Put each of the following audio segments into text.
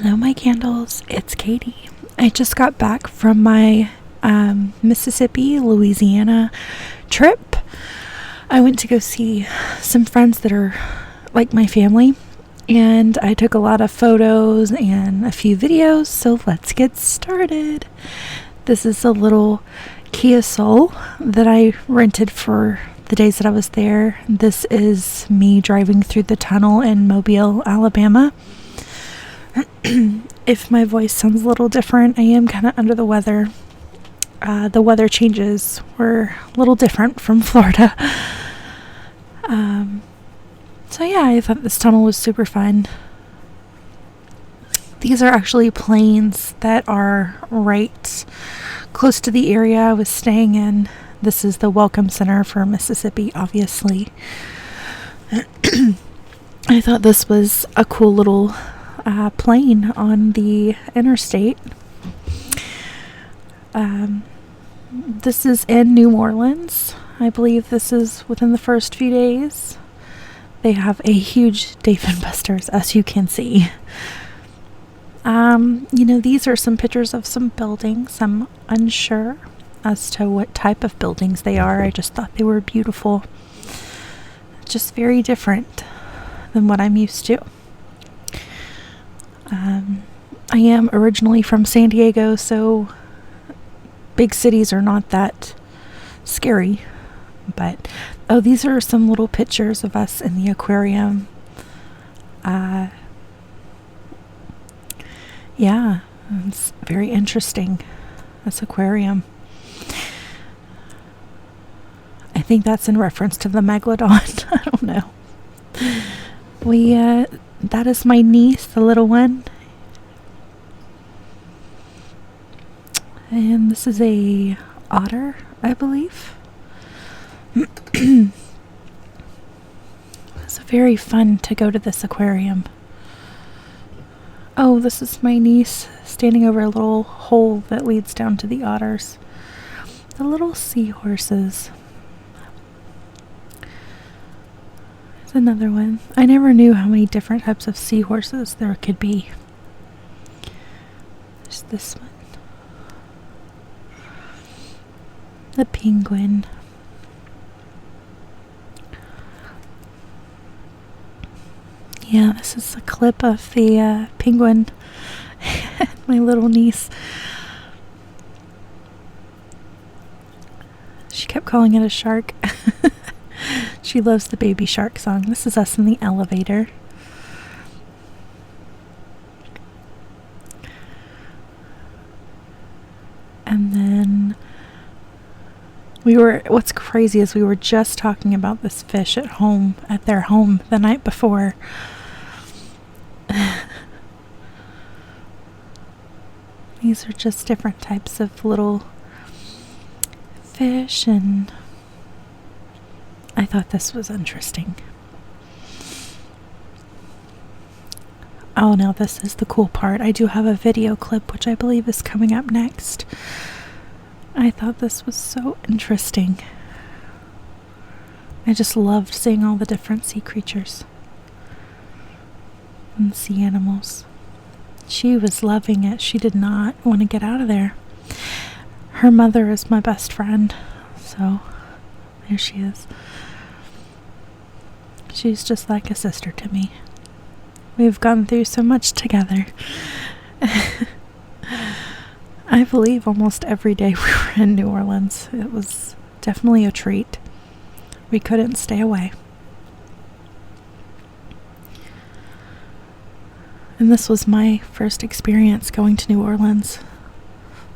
Hello, my candles. It's Katie. I just got back from my Mississippi, Louisiana trip. I went to go see some friends that are like my family, and I took a lot of photos and a few videos, so let's get started. This is a little Kia Soul that I rented for the days that I was there. This is me driving through the tunnel in Mobile, Alabama. If my voice sounds a little different, I am kind of under the weather. The weather changes were a little different from Florida. So yeah, I thought this tunnel was super fun. These are actually planes that are right close to the area I was staying in. This is the Welcome Center for Mississippi, obviously. I thought this was a cool little plane on the interstate. This is in New Orleans. I believe this is within the first few days. They have a huge Dave & Buster's, as you can see. These are some pictures of some buildings. I'm unsure as to what type of buildings they are. I just thought they were beautiful. Just very different than what I'm used to. I am originally from San Diego, so big cities are not that scary. But, these are some little pictures of us in the aquarium. Yeah, it's very interesting, this aquarium. I think that's in reference to the Megalodon. I don't know. That is my niece, the little one. And this is a otter, I believe. It's very fun to go to this aquarium. Oh, this is my niece standing over a little hole that leads down to the otters. The little seahorses. There's another one. I never knew how many different types of seahorses there could be. There's this one. The penguin. Yeah, this is a clip of the penguin. My little niece. She kept calling it a shark. She loves the Baby Shark song. This is us in the elevator. And then what's crazy is we were just talking about this fish at their home the night before. These are just different types of little fish, and I thought this was interesting. Oh, now this is the cool part. I do have a video clip, which I believe is coming up next. I thought this was so interesting. I just loved seeing all the different sea creatures and sea animals. She was loving it. She did not want to get out of there. Her mother is my best friend, so there she is. She's just like a sister to me. We've gone through so much together. I believe almost every day we were in New Orleans. It was definitely a treat. We couldn't stay away. And this was my first experience going to New Orleans,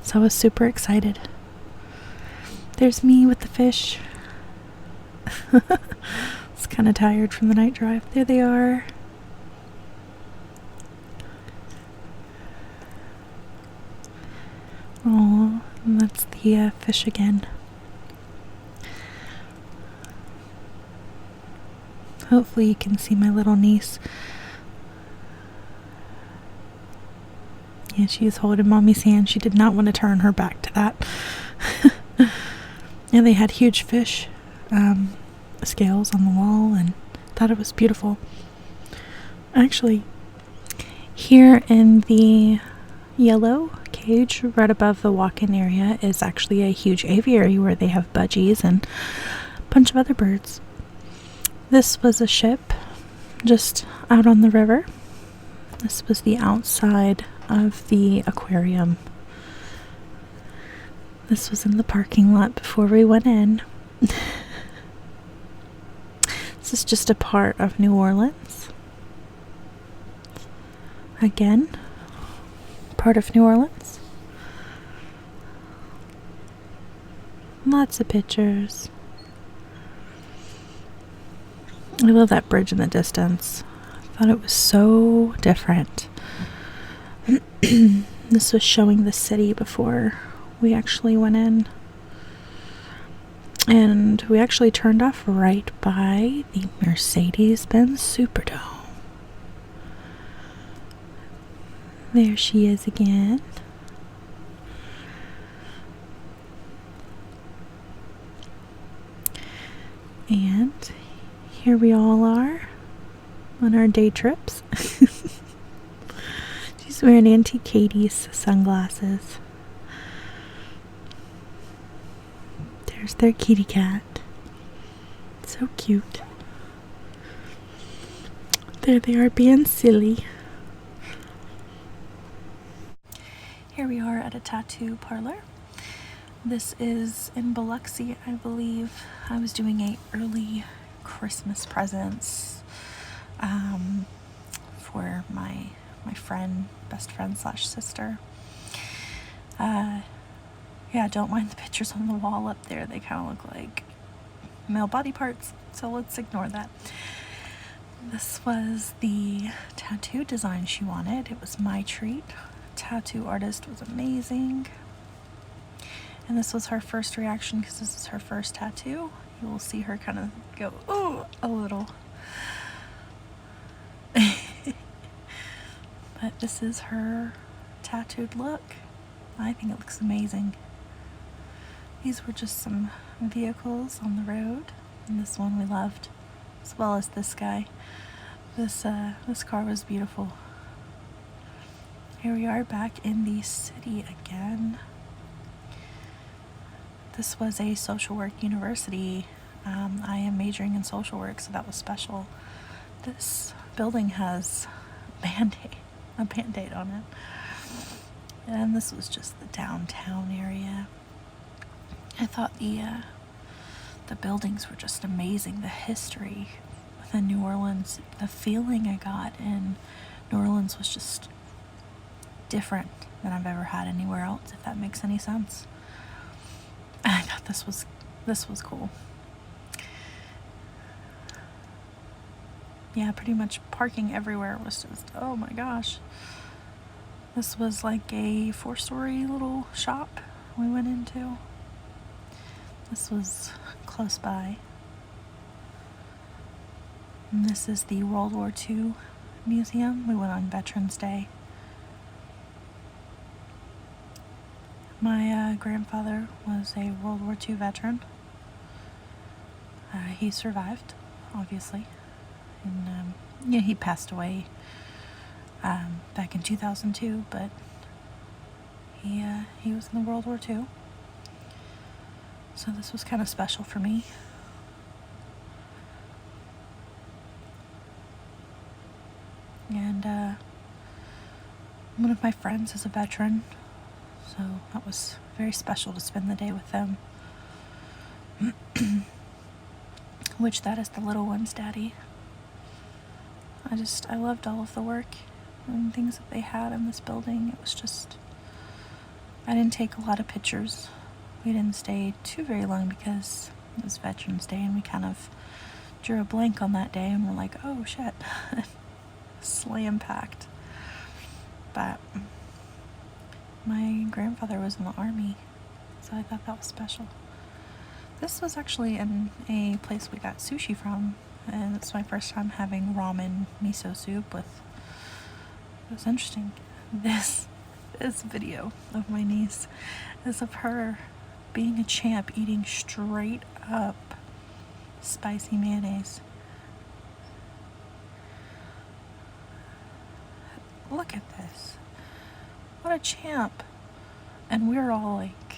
so I was super excited. There's me with the fish. It's kind of tired from the night drive. There they are. Oh, and that's the fish again. Hopefully you can see my little niece. Yeah, she is holding Mommy's hand. She did not want to turn her back to that. And they had huge fish scales on the wall, and thought it was beautiful. Actually, Here in the yellow cage right above the walk-in area is actually a huge aviary where they have budgies and a bunch of other birds. This was a ship just out on the river. This was the outside of the aquarium. This was in the parking lot before we went in. This is just a part of New Orleans. Again, part of New Orleans. Lots of pictures. I love that bridge in the distance. I thought it was so different. This was showing the city before we actually went in. And we actually turned off right by the Mercedes-Benz Superdome. There she is again. And here we all are on our day trips. She's wearing Auntie Katie's sunglasses. There's their kitty cat. So cute. There they are being silly. Here we are at a tattoo parlor. This is in Biloxi, I believe. I was doing a early Christmas presents for my friend, best friend / sister. Yeah, don't mind the pictures on the wall up there. They kind of look like male body parts, so let's ignore that. This was the tattoo design she wanted. It was my treat. Tattoo artist was amazing. And this was her first reaction because this is her first tattoo. You will see her kind of go, oh, a little. But this is her tattooed look. I think it looks amazing. These were just some vehicles on the road, and this one we loved, as well as this guy. This car was beautiful. Here we are back in the city again. This was a social work university. I am majoring in social work, so that was special. This building has a band-aid on it. And this was just the downtown area. I thought the buildings were just amazing. The history within New Orleans, the feeling I got in New Orleans was just different than I've ever had anywhere else, if that makes any sense. I thought this was cool. Yeah, pretty much parking everywhere was just, oh my gosh. This was like a 4-story little shop we went into. This was close by. And this is the World War II museum. We went on Veterans Day. My grandfather was a World War II veteran. He survived, obviously. And yeah, he passed away back in 2002, but he was in the World War II. So this was kind of special for me. And one of my friends is a veteran, so that was very special to spend the day with them. Which that is the little one's daddy. I loved all of the work and things that they had in this building. It was just, I didn't take a lot of pictures. We didn't stay too very long because it was Veterans Day and we kind of drew a blank on that day and we're like, oh shit, slam packed. But my grandfather was in the army, so I thought that was special. This was actually in a place we got sushi from, and it's my first time having ramen miso soup with. It was interesting. This video of my niece is of her being a champ eating straight up spicy mayonnaise. look at this. What a champ. And we're all like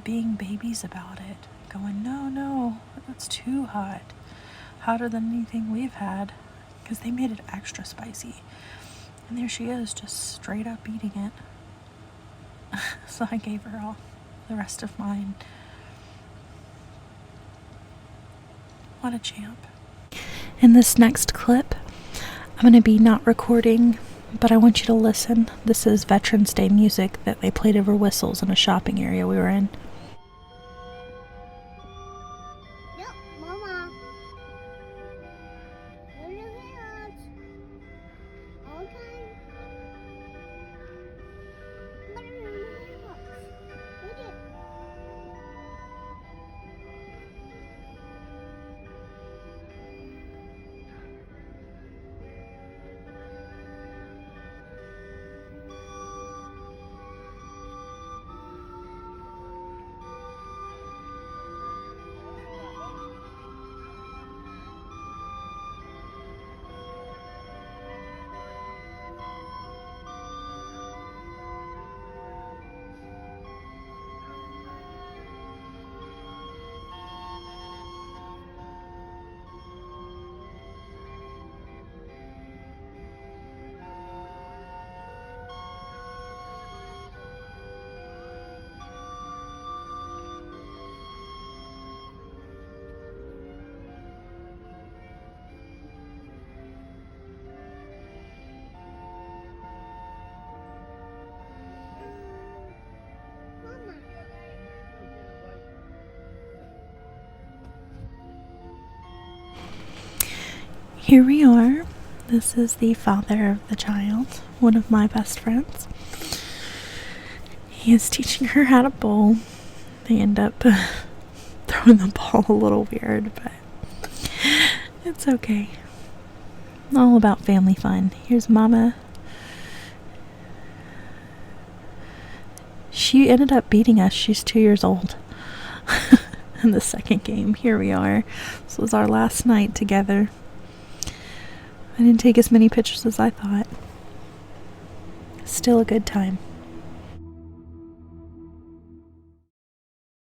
being babies about it, going, no, that's too hot. Hotter than anything we've had, because they made it extra spicy. And there she is, just straight up eating it. So I gave her all the rest of mine. What a champ. In this next clip, I'm going to be not recording, but I want you to listen. This is Veterans Day music that they played over whistles in a shopping area we were in. Yep, Mama. Hold your hands. Okay. What are your hands? Look it. Here we are. This is the father of the child, one of my best friends. He is teaching her how to bowl. They end up throwing the ball a little weird, but it's okay. All about family fun. Here's Mama. She ended up beating us. She's 2 years old. In the second game. Here we are. This was our last night together. I didn't take as many pictures as I thought. Still a good time.